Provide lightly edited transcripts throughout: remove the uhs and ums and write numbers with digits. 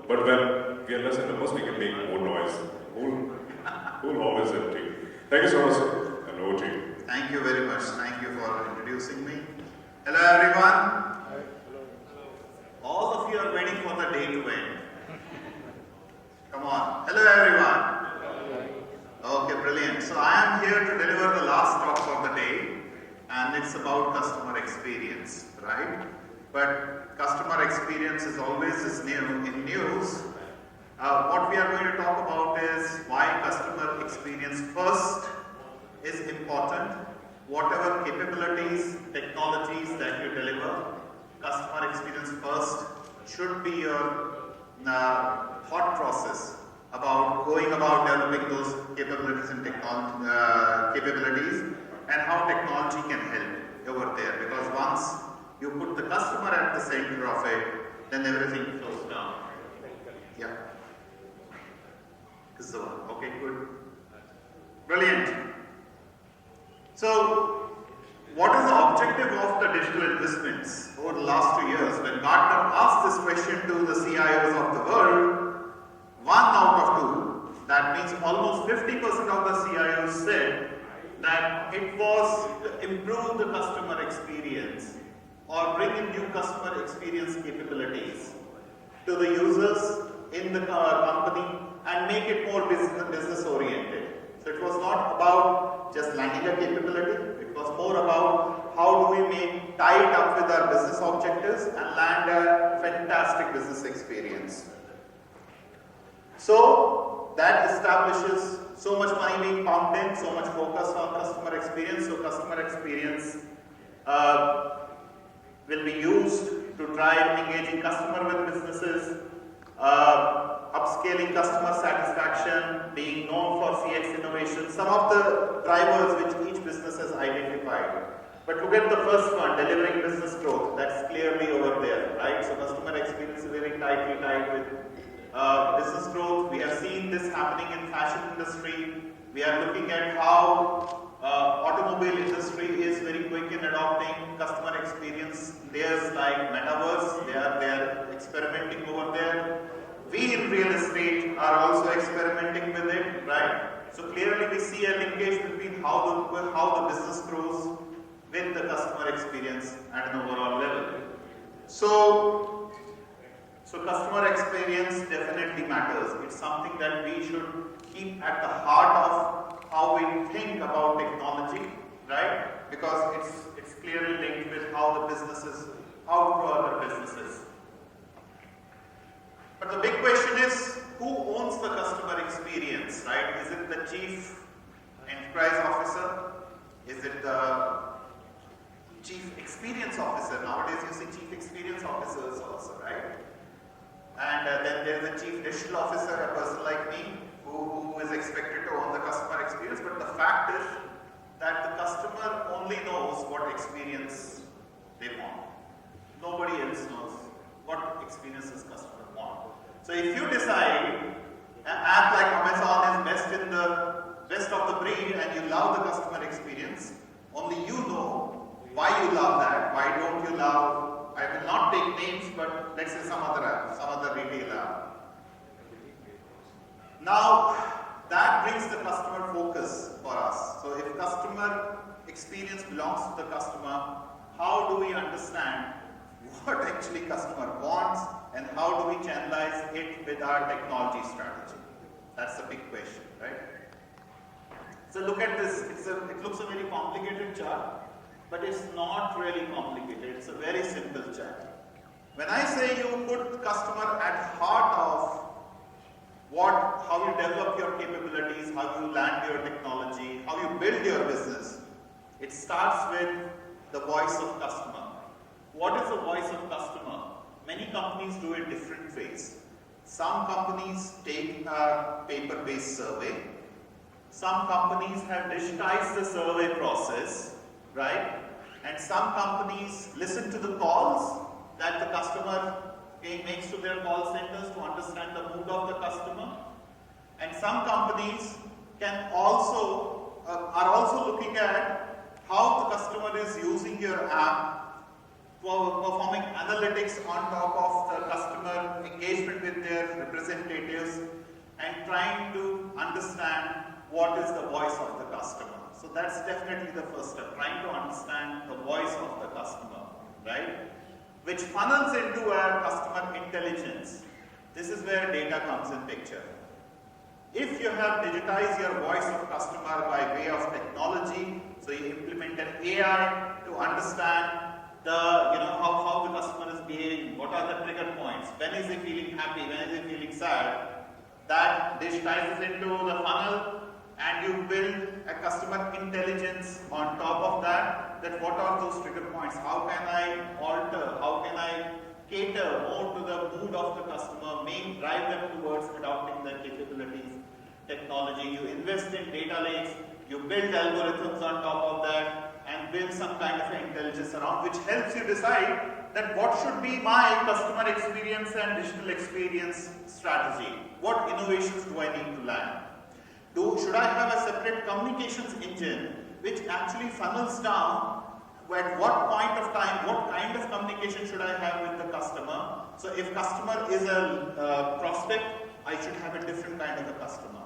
But when we are less than a person, we can make more noise. Whole hall is empty. Thank you so much, and over to you. Thank you very much. Thank you for introducing me. Hello everyone. All of you are waiting for the day to end. Come on. Hello everyone. Okay, brilliant. So I am here to deliver the last talk of the day, and it's about customer experience, right? But customer experience is always new in news. What we are going to talk about is why customer experience first is important. Whatever capabilities, technologies that you deliver, customer experience first should be your thought process about going about developing those capabilities and capabilities, and how technology can help over there. Because once you put the customer at the center of it, then everything flows down. Yeah. This is the one. Okay, good. Brilliant. So, what is the objective of the digital investments over the last 2 years? When Gartner asked this question to the CIOs of the world, 1 out of 2, that means almost 50% of the CIOs said that it was to improve the customer experience or bring in new customer experience capabilities to the users in the company and make it more business oriented. So it was not about just landing a capability, it was more about how do we tie it up with our business objectives and land a fantastic business experience. So that establishes so much money being pumped in, so much focus on customer experience. So customer experience will be used to drive engaging customer with businesses, upscaling customer satisfaction, being known for CX innovation, some of the drivers which each business has identified. But look at the first one, delivering business growth. That's clearly over there, right? So customer experience is very tightly tied with business growth. We have seen this happening in fashion industry. We are looking at how automobile industry is very quick in adopting customer experience layers like metaverse. They are experimenting over there. We in real estate are also experimenting with it, right? So clearly we see a linkage between how the business grows with the customer experience at an overall level. So customer experience definitely matters. It's something that we should keep at the heart of how we think about technology, right? Because it's clearly linked with how the businesses, how to grow other businesses. But the big question is, who owns the customer experience, right? Is it the chief enterprise officer? Is it the chief experience officer? Nowadays you see chief experience officers also, right? And then there's a chief digital officer, a person like me, who is expected to own the customer experience. But the fact is that the customer only knows what experience they want. Nobody else knows what experiences customer want. So if you decide an app like Amazon is best of the breed and you love the customer experience, only you know why you love that. Why don't you love, I will not take names, but let's say some other app, some other retail app. Now that brings the customer focus for us. So if customer experience belongs to the customer, how do we understand what actually customer wants and how do we channelize it with our technology strategy? That's the big question, right? So look at this, it looks a very complicated chart, but it's not really complicated, it's a very simple chart. When I say you put customer at heart of how you develop your capabilities, how you land your technology, how you build your business, it starts with the voice of customer. What is the voice of customer? Many companies do it different ways. Some companies take a paper-based survey. Some companies have digitized the survey process, right? And some companies listen to the calls that the customer makes to their call centers to understand the mood of the customer. And some companies are also looking at how the customer is using your app, performing analytics on top of the customer engagement with their and trying to understand what is the voice of the customer. So that's definitely the first step, trying to understand the voice of the customer, right? Which funnels into our customer intelligence. This is where data comes in picture. If you have digitized your voice of customer by way of technology, so you implemented AI to understand how the customer is behaving, what are the trigger points, when is he feeling happy, when is he feeling sad, that digitizes into the funnel, and you build a customer intelligence on top of that, that what are those trigger points, how can I alter, how can I cater more to the mood of the customer, drive them towards adopting the capabilities, technology. You invest in data lakes, you build algorithms on top of that, and build some kind of intelligence around, which helps you decide that what should be my customer experience and digital experience strategy. What innovations do I need to land? Should I have a separate communications engine which actually funnels down at what point of time, what kind of communication should I have with the customer? So if customer is a prospect, I should have a different kind of a customer.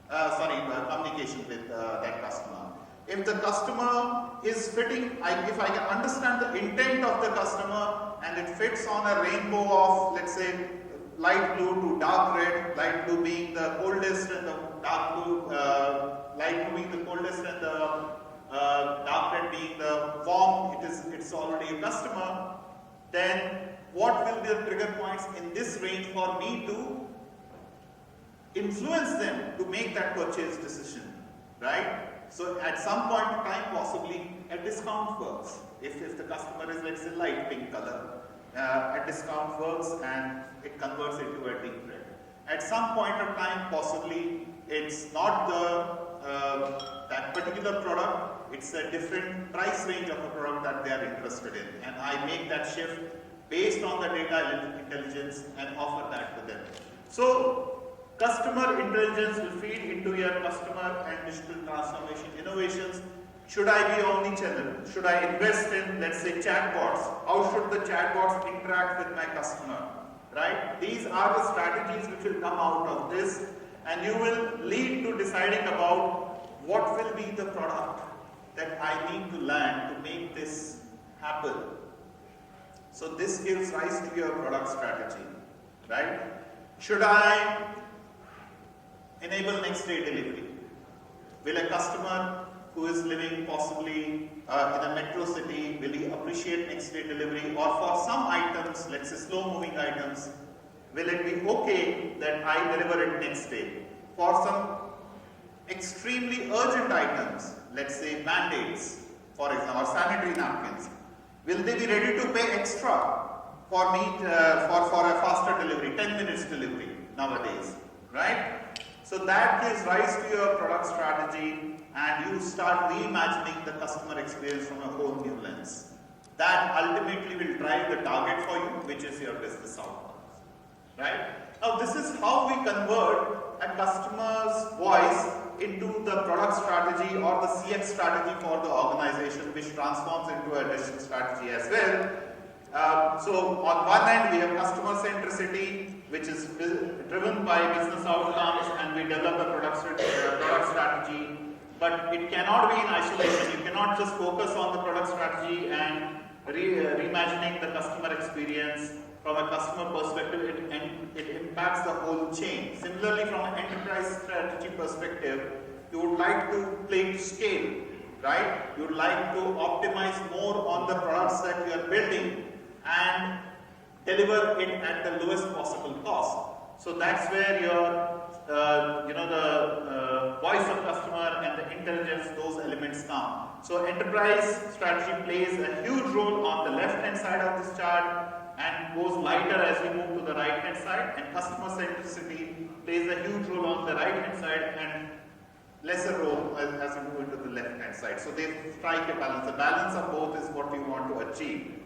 Communication with that customer. If the customer is fitting, if I can understand the intent of the customer and it fits on a rainbow of, let's say, light blue to dark red, light blue being the coldest and the dark blue, light blue being the coldest and the dark red being the warm, it's already a customer, then what will be the trigger points in this range for me to influence them to make that purchase decision, right? So at some point in time, possibly a discount works. If the customer is, let's say, light pink color, a discount works and it converts into a deep red. At some point of time, possibly it's not that particular product, it's a different price range of a product that they are interested in, and I make that shift based on the data intelligence and offer that to them. So customer intelligence will feed into your customer and digital transformation innovations. Should I be omnichannel? Should I invest in, let's say, chatbots? How should the chatbots interact with my customer? Right? These are the strategies which will come out of this, and you will lead to deciding about what will be the product that I need to land to make this happen. So this gives rise to your product strategy, right? Should I enable next day delivery? Will a customer who is living possibly in a metro city, will he appreciate next day delivery? Or for some items, let's say slow moving items, will it be okay that I deliver it next day? For some extremely urgent items, let's say band-aids, for example, or sanitary napkins, will they be ready to pay extra for me for a faster delivery, 10 minutes delivery nowadays, right? So that gives rise to your product strategy, and you start reimagining the customer experience from a whole new lens. That ultimately will drive the target for you, which is your business outcomes, right? Now this is how we convert a customer's voice into the product strategy or the CX strategy for the organization, which transforms into a digital strategy as well. So on one end we have customer centricity, which is driven by business outcomes, and we develop a product strategy. But it cannot be in isolation. You cannot just focus on the product strategy and reimagining the customer experience from a customer perspective. It impacts the whole chain. Similarly, from an enterprise strategy perspective, you would like to play to scale, right? You would like to optimize more on the products that you are building and deliver it at the lowest possible cost. So that's where your the voice of customer and the intelligence, those elements come. So enterprise strategy plays a huge role on the left hand side of this chart and goes lighter as we move to the right hand side, and customer centricity plays a huge role on the right hand side and lesser role as we move into the left hand side. So they strike a balance. The balance of both is what we want to achieve.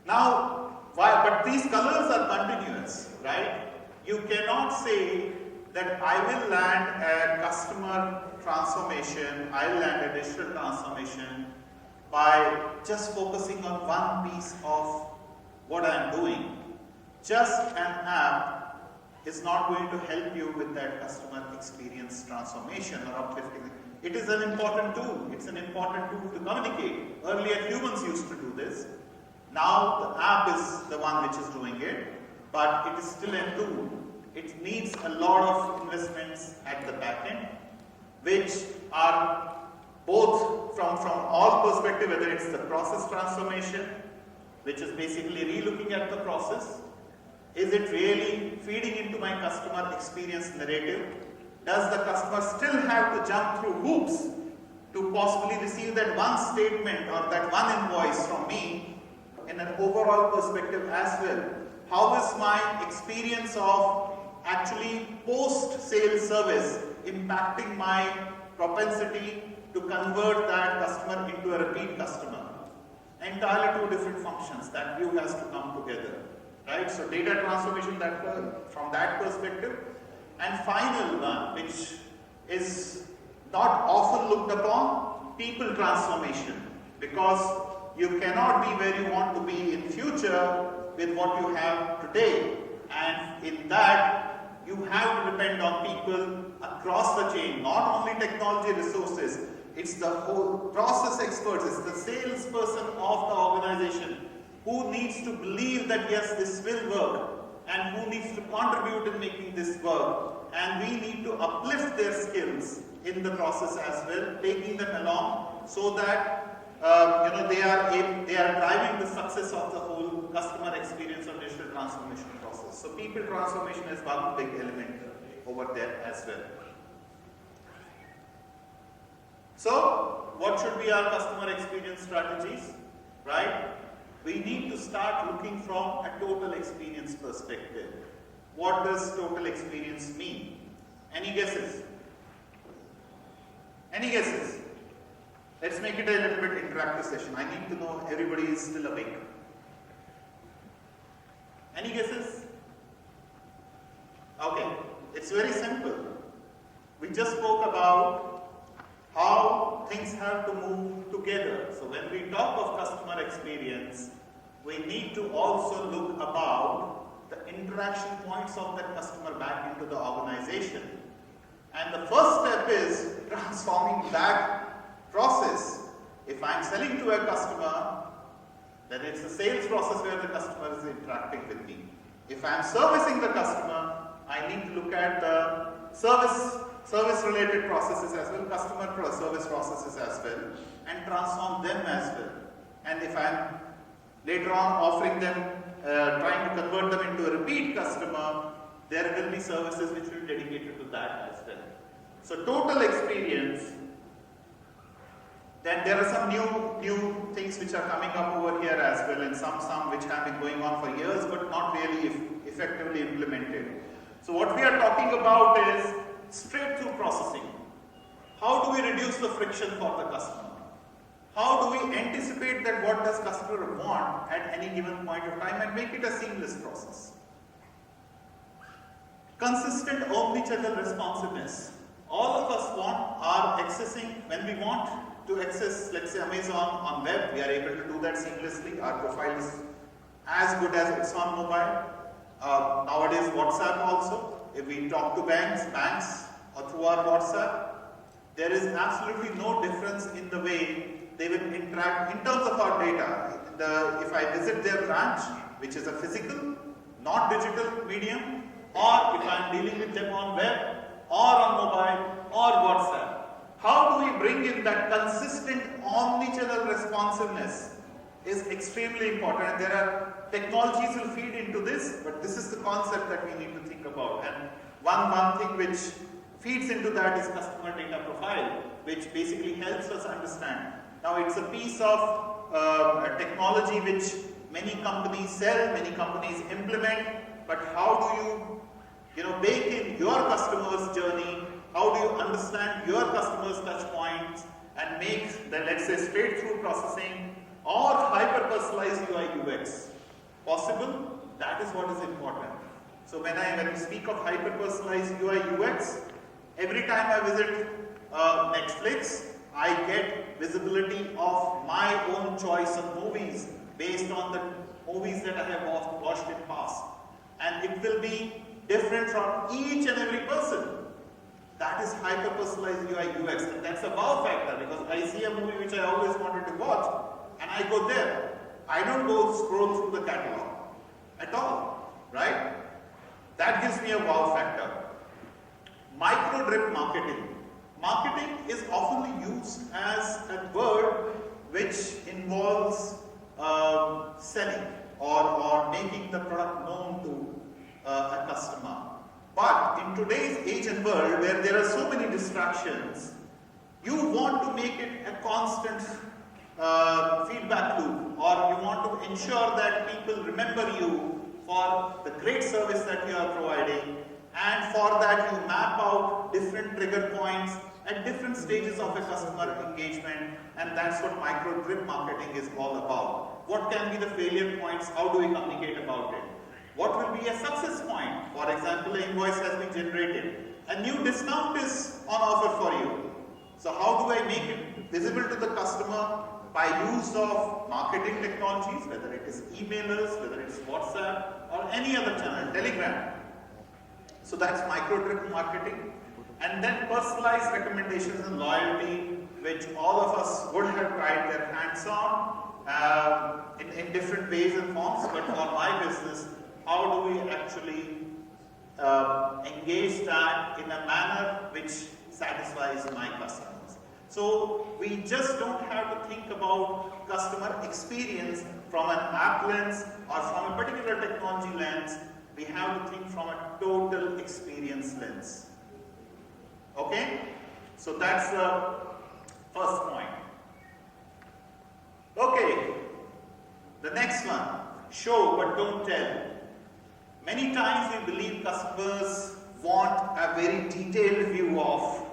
Now, but these colors are continuous, right? You cannot say that I will land a customer transformation, I'll land a digital transformation by just focusing on one piece of what I'm doing. Just an app is not going to help you with that customer experience transformation or uplifting. It is an important tool. It's an important tool to communicate. Earlier humans used to do this. Now the app is the one which is doing it, but it is still a tool. It needs a lot of investments at the back end, which are both from all perspectives, whether it's the process transformation, which is basically re-looking at the process. Is it really feeding into my customer experience narrative? Does the customer still have to jump through hoops to possibly receive that one statement or that one invoice from me in an overall perspective as well? How is my experience of actually post-sale service impacting my propensity to convert that customer into a repeat customer? Entirely two different functions. That view has to come together, right? So data transformation from that perspective. And final one, which is not often looked upon, people transformation. Because you cannot be where you want to be in future with what you have today. And in that, you have to depend on people across the chain, not only technology resources. It's the whole process experts, it's the salesperson of the organization who needs to believe that yes, this will work, and who needs to contribute in making this work. And we need to uplift their skills in the process as well, taking them along so that they are driving the success of the whole customer experience or digital transformation process. So people transformation is one big element over there as well. So, what should be our customer experience strategies, right? We need to start looking from a total experience perspective. What does total experience mean? Any guesses? Any guesses? Let's make it a little bit interactive session. I need to know everybody is still awake. Any guesses? Okay, it's very simple. We just spoke about how things have to move together. So when we talk of customer experience, we need to also look about the interaction points of that customer back into the organization. And the first step is transforming that process. If I'm selling to a customer, then it's the sales process where the customer is interacting with me. If I'm servicing the customer, I need to look at the service-related processes as well, customer service processes as well, and transform them as well. And if I'm later on offering them, trying to convert them into a repeat customer, there will be services which will be dedicated to that as well. So total experience. Then there are some new things which are coming up over here as well, and some which have been going on for years but not really effectively implemented. So what we are talking about is straight-through processing. How do we reduce the friction for the customer? How do we anticipate that what does customer want at any given point of time and make it a seamless process? Consistent omnichannel responsiveness. All of us are accessing, when we want to access, let's say Amazon on web, we are able to do that seamlessly. Our profile is as good as it's on mobile. Nowadays WhatsApp also. If we talk to banks or through our WhatsApp, there is absolutely no difference in the way they will interact in terms of our data. If I visit their branch, which is a physical, not digital medium, or if I am dealing with them on web, or on mobile, or WhatsApp. How do we bring in that consistent omnichannel responsiveness is extremely important. And there are technologies will feed into this, but this is the concept that we need to think about. And one thing which feeds into that is customer data profile, which basically helps us understand. Now it's a piece of technology which many companies sell, many companies implement, but how do you bake in your customer's journey? How do you understand your customer's touch points and make the, let's say, straight-through processing or hyper-personalized UI UX possible? That is what is important. So when we speak of hyper-personalized UI UX, every time I visit Netflix, I get visibility of my own choice of movies based on the movies that I have watched in past. And it will be different from each and every person. That is hyper-personalized UI UX, and that's a wow factor, because I see a movie which I always wanted to watch, and I go there. I don't go scroll through the catalog at all, right? That gives me a wow factor. Micro-drip marketing. Marketing is often used as a word which involves selling or making the product known to a customer. But in today's age and world, where there are so many distractions, you want to make it a constant feedback loop, or you want to ensure that people remember you for the great service that you are providing, and for that you map out different trigger points at different stages of a customer engagement, and that's what micro-drip marketing is all about. What can be the failure points? How do we communicate about it? What will be a success point? For example, an invoice has been generated. A new discount is on offer for you. So how do I make it visible to the customer? By use of marketing technologies, whether it is emailers, whether it's WhatsApp, or any other channel, Telegram. So that's micro-drip marketing. And then personalized recommendations and loyalty, which all of us would have tried their hands on in different ways and forms. But for my business, how do we actually engage that in a manner which satisfies my customers? So we just don't have to think about customer experience from an app lens or from a particular technology lens. We have to think from a total experience lens. Okay? So that's the first point. Okay, the next one, show but don't tell. Many times we believe customers want a very detailed view of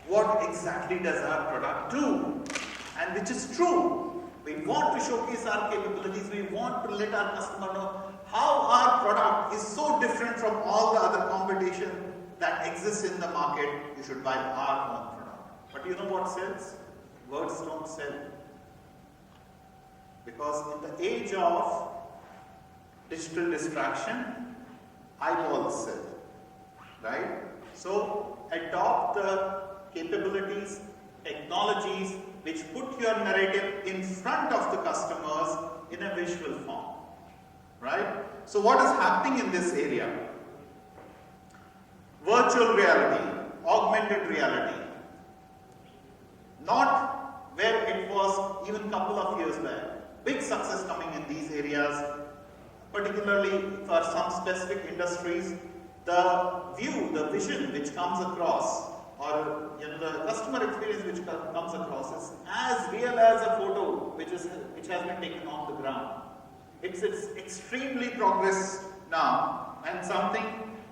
what exactly does our product do, and which is true. We want to showcase our capabilities, we want to let our customer know how our product is so different from all the other competition that exists in the market. You should buy our own product. But you know what sells? Words don't sell. Because in the age of digital distraction, eyeballs sell, right? So adopt the capabilities, technologies which put your narrative in front of the customers in a visual form, right? So what is happening in this area? Virtual reality, augmented reality, not where it was even a couple of years back. Big success coming in these areas, particularly for some specific industries. The view, the vision which comes across, or the customer experience which comes across is as real as a photo which has been taken on the ground. It's extremely progress now, and something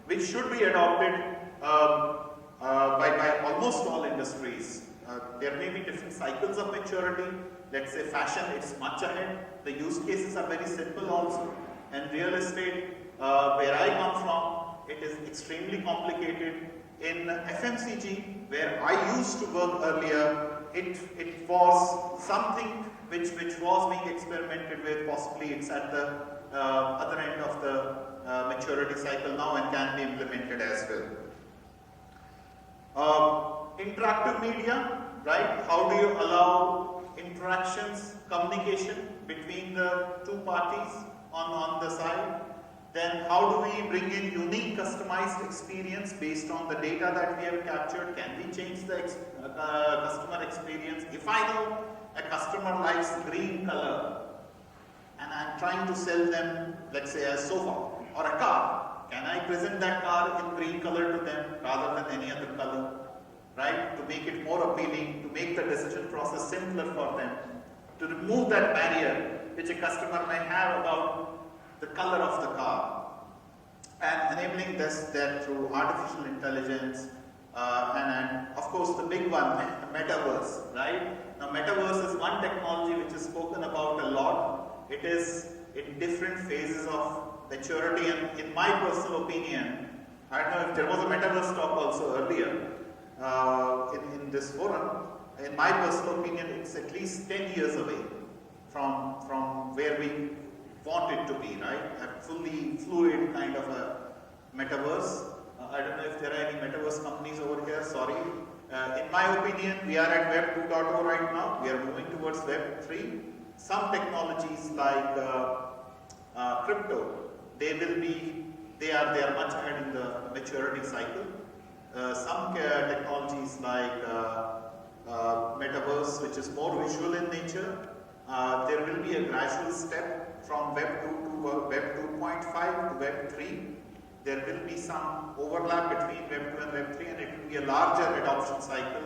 which should be adopted by almost all industries. There may be different cycles of maturity. Let's say fashion, it's much ahead. The use cases are very simple also. And real estate, where I come from, it is extremely complicated. In FMCG, where I used to work earlier, it was something which was being experimented with. Possibly it's at the other end of the maturity cycle now and can be implemented as well. Interactive media, right? How do you allow interactions, communication between the two parties on the side? Then how do we bring in unique customized experience based on the data that we have captured? Can we change the customer experience? If I know a customer likes green color and I'm trying to sell them, let's say, a sofa or a car, can I present that car in green color to them rather than any other color? Right? To make it more appealing, to make the decision process simpler for them, to remove that barrier which a customer may have about the color of the car, and enabling that through artificial intelligence, and of course the big one, metaverse, right? Now metaverse is one technology which is spoken about a lot. It is in different phases of maturity, and in my personal opinion, I don't know if there was a metaverse talk also earlier in this forum. In my personal opinion, it's at least 10 years away from where we want it to be, right? A fully fluid kind of a metaverse. I don't know if there are any metaverse companies over here, sorry. In my opinion, we are at Web 2.0 right now. We are moving towards Web 3. Some technologies like crypto, they are much ahead in the maturity cycle. Some technologies like metaverse, which is more visual in nature, there will be a gradual step from Web 2 to Web 2.5 to Web 3. There will be some overlap between Web 2 and Web 3, and it will be a larger adoption cycle.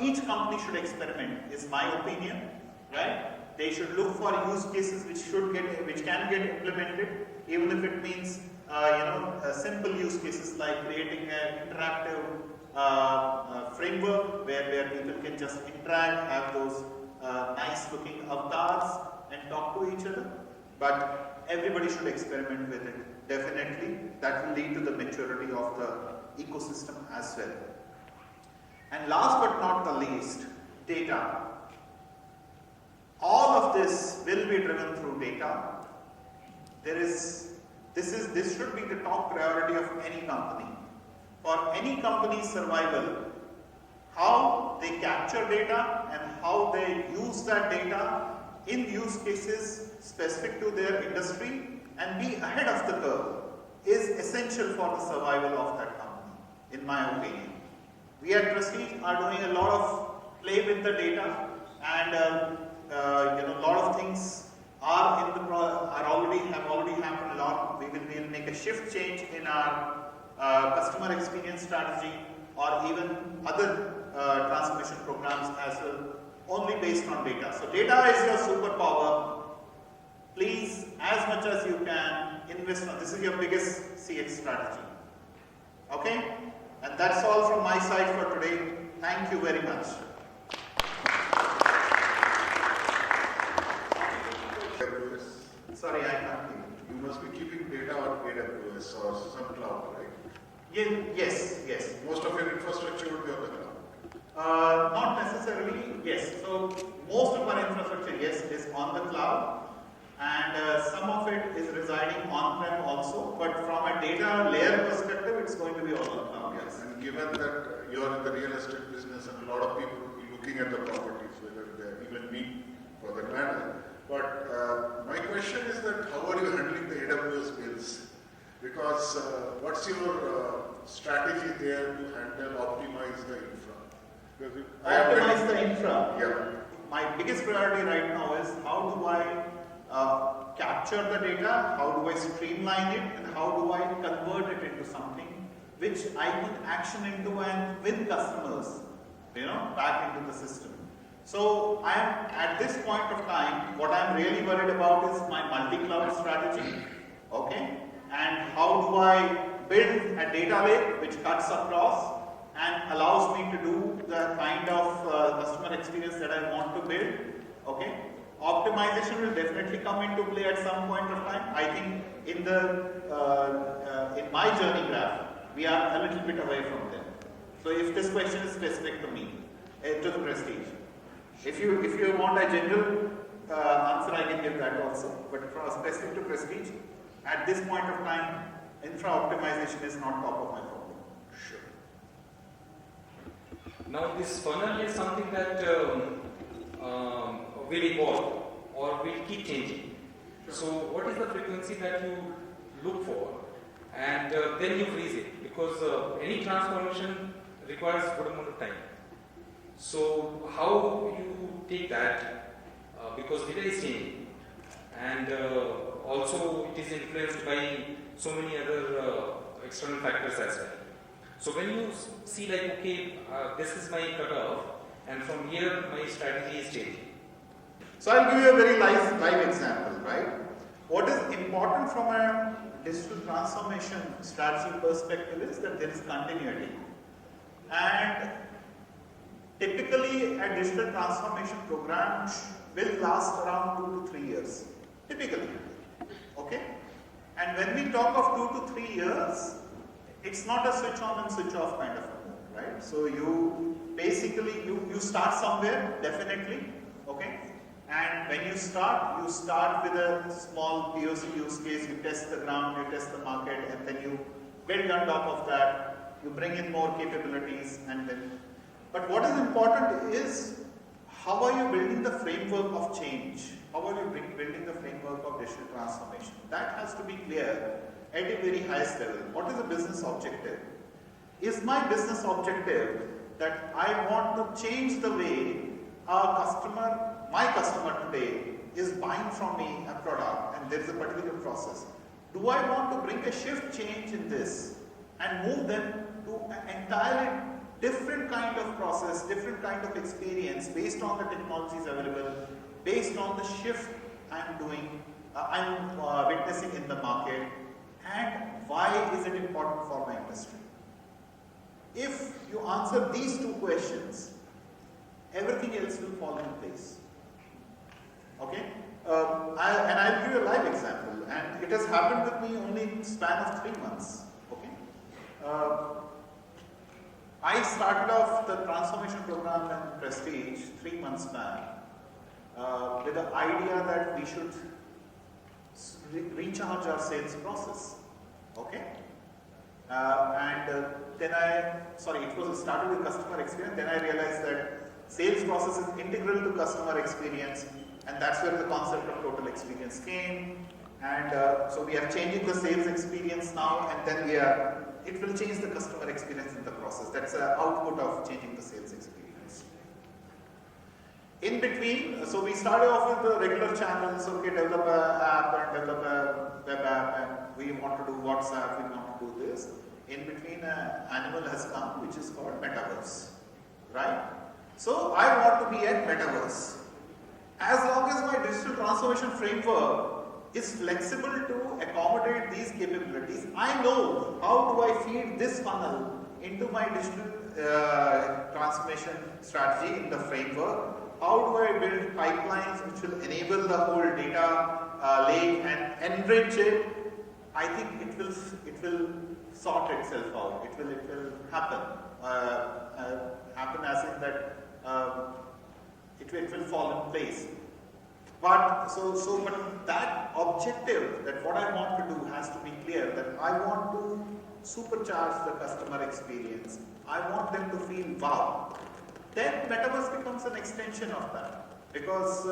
Each company should experiment, is my opinion, right? They should look for use cases which can get implemented, even if it means simple use cases like creating an interactive framework where people can just interact, have those nice looking avatars and talk to each other. But everybody should experiment with it. Definitely, that will lead to the maturity of the ecosystem as well. And last but not the least, data. All of this will be driven through data. This should be the top priority of any company. For any company's survival, how they capture data and how they use that data in use cases specific to their industry and be ahead of the curve is essential for the survival of that company, in my opinion. We at Prestige are doing a lot of play with the data, and a lot of things have already happened a lot. We will make a shift change in our customer experience strategy or even other transformation programs as well, only based on data. So data is your superpower. Please, as much as you can, invest on this. Is your biggest CX strategy. Okay? And that's all from my side for today. Thank you very much. Sorry, I can't hear. You must be keeping data on AWS or some cloud, right? Yes. Most of your infrastructure would be on the cloud. Not necessarily, yes. So most of our infrastructure, yes, is on the cloud, and some of it is residing on-prem also. But from a data layer perspective, it's going to be all on the cloud. Yes. And given that you're in the real estate business, and a lot of people will be looking at the properties, whether they even me for that matter. But my question is that how are you handling the AWS bills? Because what's your strategy there to handle, optimize the infra? Optimize the infra? Yeah. My biggest priority right now is how do I capture the data, how do I streamline it, and how do I convert it into something which I can action into and win customers, back into the system. So I am at this point of time, what I am really worried about is my multi-cloud strategy, okay? And how do I build a data lake which cuts across and allows me to do the kind of customer experience that I want to build, okay? Optimization will definitely come into play at some point of time. I think in my journey graph, we are a little bit away from them. So if this question is specific to me, to the Prestige. If you want a general answer, I can give that also. But from specific to Prestige, at this point of time, infra optimization is not top of my problem. Sure. Now this funnel is something that will evolve or will keep changing. Sure. So what is the frequency that you look for, and then you freeze it, because any transformation requires good amount of time. So how you take that, because data is changing, and also it is influenced by so many other external factors as well. So when you see like, okay, this is my cutoff, and from here my strategy is changing. So I'll give you a very live example, right? What is important from a digital transformation strategy perspective is that there is continuity. And typically, a digital transformation program will last around 2 to 3 years. Typically, okay? And when we talk of 2 to 3 years, it's not a switch on and switch off kind of a move, right? So you basically, you start somewhere, definitely, okay? And And when you start with a small POC use case, you test the ground, you test the market, and then you build on top of that, you bring in more capabilities, and then. But what is important is how are you building the framework of change? How are you building the framework of digital transformation? That has to be clear at a very highest level. What is the business objective? Is my business objective that I want to change the way my customer today is buying from me a product and there is a particular process? Do I want to bring a shift change in this and move them to an entirely different kind of process, different kind of experience based on the technologies available, based on the shift I'm witnessing in the market, and why is it important for my industry? If you answer these two questions, everything else will fall in place. Okay? I'll give you a live example, and it has happened with me only in span of 3 months. Okay? I started off the transformation program in Prestige 3 months back with the idea that we should recharge our sales process. Okay? Then it started with customer experience. Then I realized that sales process is integral to customer experience, and that's where the concept of total experience came. And so we are changing the sales experience now, and then it will change the customer experience in the process. That's an output of changing the sales experience. In between, so we started off with the regular channels, okay, develop an app and develop a web app, and we want to do WhatsApp, we want to do this. In between, an animal has come, which is called Metaverse, right? So I want to be at Metaverse. As long as my digital transformation framework is flexible to accommodate these capabilities, I know how do I feed this funnel into my digital transformation strategy in the framework. How do I build pipelines which will enable the whole data lake and enrich it? I think it will sort itself out. It will happen. Happen as in that it will fall in place. But but that objective, that what I want to do has to be clear, that I want to supercharge the customer experience. I want them to feel wow. Then Metaverse becomes an extension of that, because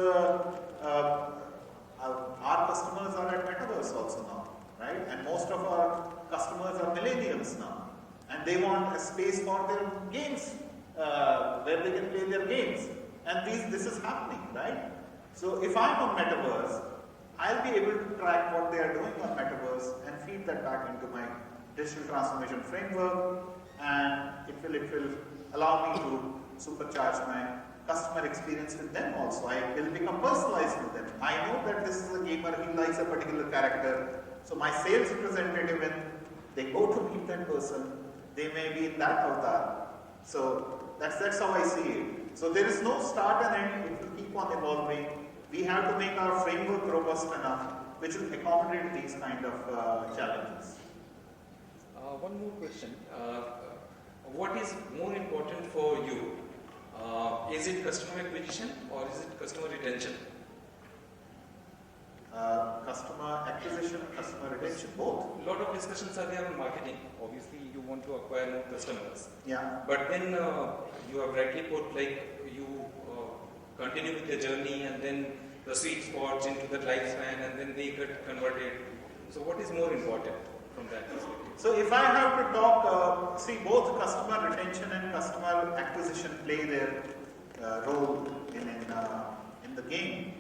our customers are at Metaverse also now, right? And most of our customers are millennials now, and they want a space for their games, where they can play their games. And this is happening, right? So if I'm on Metaverse, I'll be able to track what they are doing on Metaverse and feed that back into my digital transformation framework, and it will allow me to supercharge my customer experience with them also. I will become personalized with them. I know that this is a gamer, he likes a particular character. So my sales representative, when they go to meet that person, they may be in that avatar. So that's how I see it. So there is no start and end, it will keep on evolving. We have to make our framework robust enough, which will accommodate these kind of challenges. One more question. What is more important for you? Is it customer acquisition or is it customer retention? Customer acquisition, customer retention, both. A lot of discussions are there on marketing. Obviously, you want to acquire more customers. Yeah. But then you have rightly put, like you continue with the journey, and then the sweet spots into the lifespan, and then they get converted. So, what is more important from that perspective? So, if I have to talk, see, both customer retention and customer acquisition play their role in the game.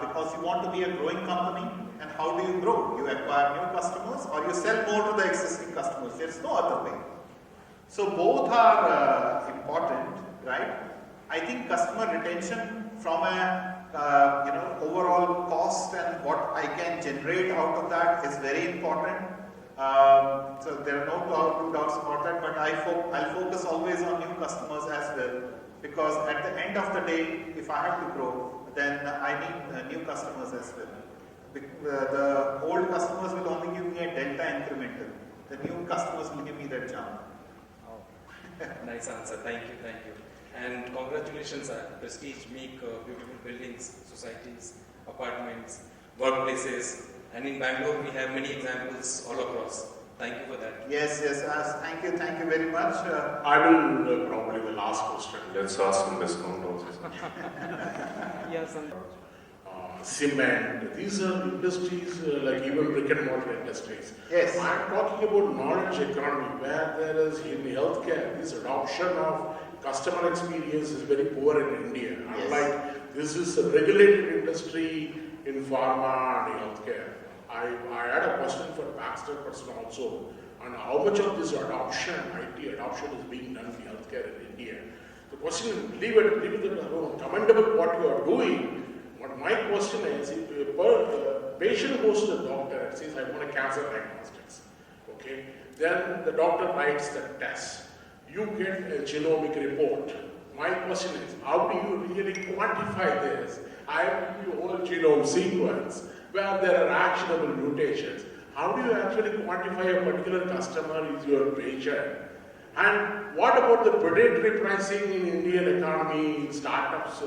Because you want to be a growing company, and how do you grow? You acquire new customers or you sell more to the existing customers. There's no other way. So both are important, right? I think customer retention from a overall cost and what I can generate out of that is very important. So there are no two doubts about that. But I'll focus always on new customers as well, because at the end of the day, if I have to grow, then I need new customers as well. The old customers will only give me a delta incremental. The new customers will give me that jump. Oh, nice answer. Thank you. And congratulations at Prestige make beautiful buildings, societies, apartments, workplaces. And in Bangalore, we have many examples all across. Thank you for that. Yes, thank you very much. I will probably the last question. Let's ask him discount also. Yes, Cement, these are industries like even brick and mortar industries. Yes. I'm talking about knowledge economy where there is in healthcare, this adoption of customer experience is very poor in India. Yes. Unlike this is a regulated industry in pharma and healthcare. I had a question for Baxter person also on how much of this adoption, IT adoption is being done in healthcare in India. The question, leave it alone, commendable what you are doing. But my question is, if a patient goes to the doctor and says, I want a cancer diagnostics, okay, then the doctor writes the test. You get a genomic report. My question is, how do you really quantify this? I give you a whole genome sequence where there are actionable mutations. How do you actually quantify a particular customer is your patient? And what about the predatory pricing in Indian economy, in startups,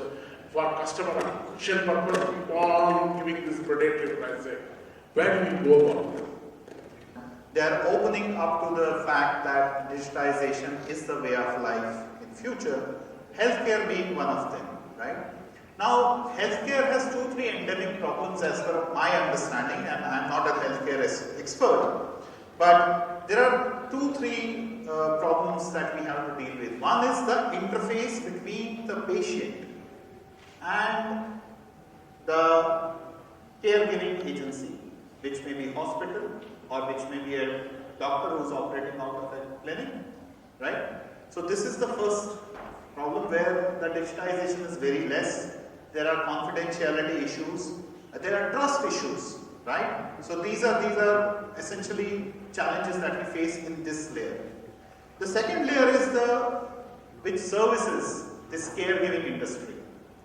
for customer acquisition purpose, keep on giving this predatory pricing? Where do we go about it? They are opening up to the fact that digitization is the way of life in future, healthcare being one of them, right? Now, healthcare has 2-3 endemic problems as per my understanding, and I am not a healthcare expert, but there are 2-3 problems that we have to deal with. One is the interface between the patient and the caregiving agency, which may be hospital or which may be a doctor who is operating out of a clinic, right? So this is the first problem where the digitization is very less. There are confidentiality issues, there are trust issues, right? So these are essentially challenges that we face in this layer. The second layer is which services this caregiving industry,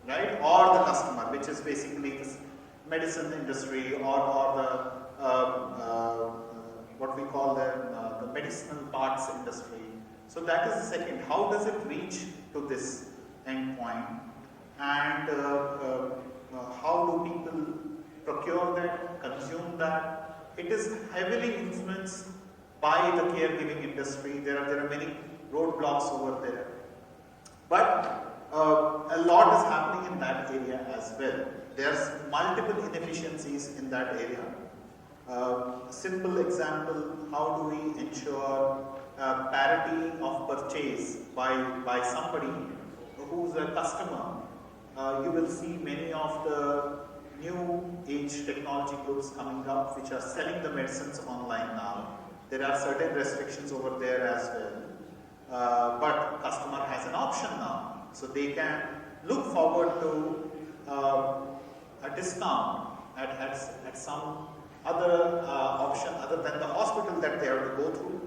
right? Or the customer, which is basically this medicine industry or the what we call the medicinal parts industry. So that is the second. How does it reach to this endpoint? And how do people procure that, consume that? It is heavily influenced by the caregiving industry. There are many roadblocks over there. But a lot is happening in that area as well. There's multiple inefficiencies in that area. Simple example, how do we ensure parity of purchase by somebody who's a customer? You will see many of the new age technology groups coming up which are selling the medicines online now. There are certain restrictions over there as well. But customer has an option now. So they can look forward to a discount at some other option other than the hospital that they have to go through.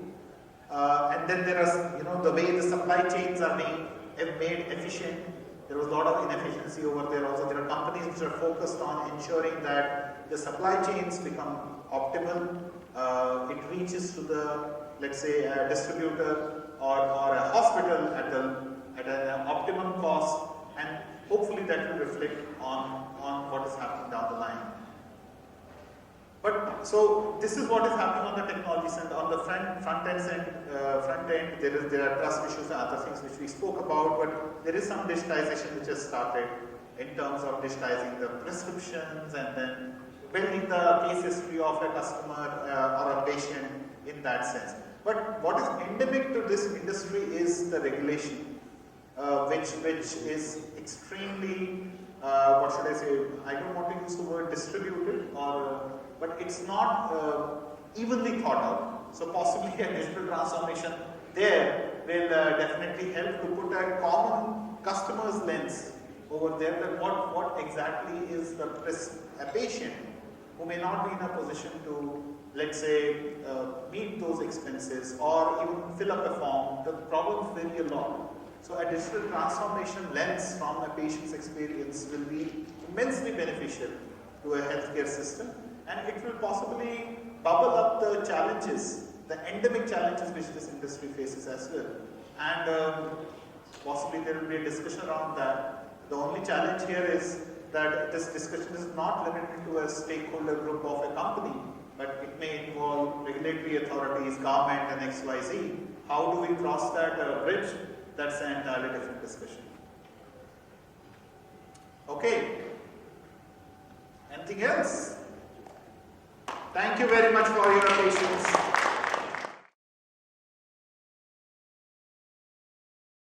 And then there are, the way the supply chains are made efficient. There was a lot of inefficiency over there also. There are companies which are focused on ensuring that the supply chains become optimal. It reaches to the, let's say, a distributor or a hospital at an optimum cost, and hopefully that will reflect on what is happening down the line. But so this is what is happening on the technology side. On the front end, there are trust issues and other things which we spoke about. But there is some digitization which has started in terms of digitizing the prescriptions and then building the case history of a customer or a patient in that sense. But what is endemic to this industry is the regulation, which is extremely what should I say? I don't want to use the word distributed but it's not evenly thought out. So possibly a digital transformation there will definitely help to put a common customer's lens over there, that what exactly is a patient who may not be in a position to, let's say, meet those expenses or even fill up a form. The problems vary a lot. So a digital transformation lens from a patient's experience will be immensely beneficial to a healthcare system. And it will possibly bubble up the challenges, the endemic challenges which this industry faces as well. And Possibly there will be a discussion around that. The only challenge here is that this discussion is not limited to a stakeholder group of a company, but it may involve regulatory authorities, government, and XYZ. How do we cross that bridge? That's an entirely different discussion. Okay. Anything else? Thank you very much for your patience.